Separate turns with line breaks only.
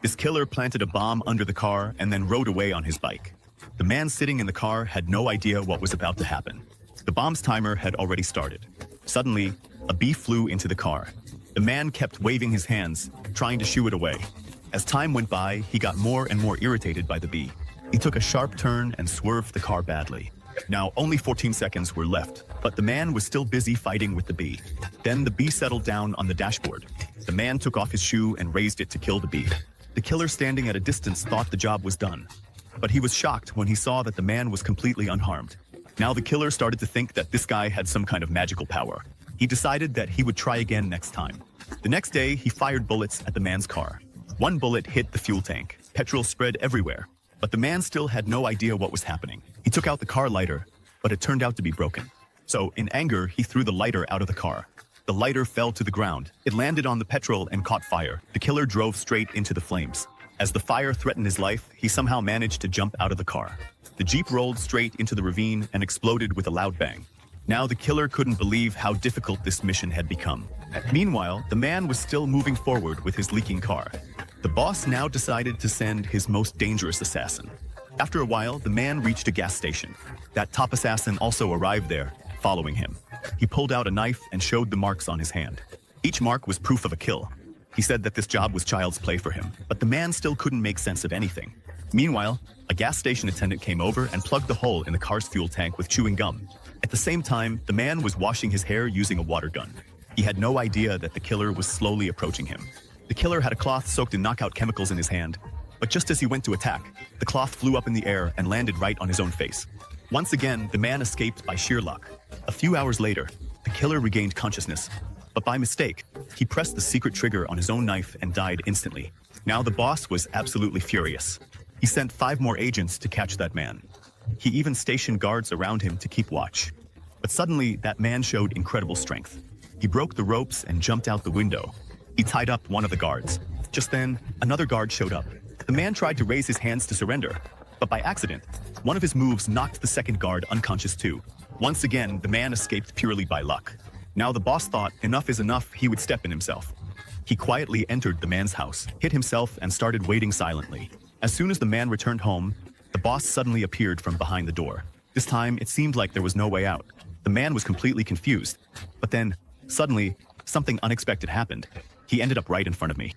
This killer planted a bomb under the car and then rode away on his bike. The man sitting in the car had no idea what was about to happen. The bomb's timer had already started. Suddenly, a bee flew into the car. The man kept waving his hands, trying to shoo it away. As time went by, he got more and more irritated by the bee. He took a sharp turn and swerved the car badly. Now, only 14 seconds were left, but the man was still busy fighting with the bee. Then the bee settled down on the dashboard. The man took off his shoe and raised it to kill the bee. The killer standing at a distance thought the job was done, but he was shocked when he saw that the man was completely unharmed. Now the killer started to think that this guy had some kind of magical power. He decided that he would try again next time. The next day, he fired bullets at the man's car. One bullet hit the fuel tank. Petrol spread everywhere, but the man still had no idea what was happening. He took out the car lighter, but it turned out to be broken. So, in anger, he threw the lighter out of the car. The lighter fell to the ground. It landed on the petrol and caught fire. The killer drove straight into the flames. As the fire threatened his life, he somehow managed to jump out of the car. The Jeep rolled straight into the ravine and exploded with a loud bang. Now the killer couldn't believe how difficult this mission had become. Meanwhile, the man was still moving forward with his leaking car. The boss now decided to send his most dangerous assassin. After a while, the man reached a gas station. That top assassin also arrived there, following him. He pulled out a knife and showed the marks on his hand. Each mark was proof of a kill. He said that this job was child's play for him, but the man still couldn't make sense of anything. Meanwhile, a gas station attendant came over and plugged the hole in the car's fuel tank with chewing gum. At the same time, the man was washing his hair using a water gun. He had no idea that the killer was slowly approaching him. The killer had a cloth soaked in knockout chemicals in his hand, but just as he went to attack, the cloth flew up in the air and landed right on his own face. Once again, the man escaped by sheer luck. A few hours later, the killer regained consciousness, but by mistake, he pressed the secret trigger on his own knife and died instantly. Now the boss was absolutely furious. He sent 5 more agents to catch that man. He even stationed guards around him to keep watch. But suddenly, that man showed incredible strength. He broke the ropes and jumped out the window. He tied up one of the guards. Just then, another guard showed up. The man tried to raise his hands to surrender, but by accident, one of his moves knocked the second guard unconscious too. Once again, the man escaped purely by luck. Now the boss thought enough is enough, he would step in himself. He quietly entered the man's house, hid himself, and started waiting silently. As soon as the man returned home, the boss suddenly appeared from behind the door. This time, it seemed like there was no way out. The man was completely confused. But then, suddenly, something unexpected happened. He ended up right in front of me.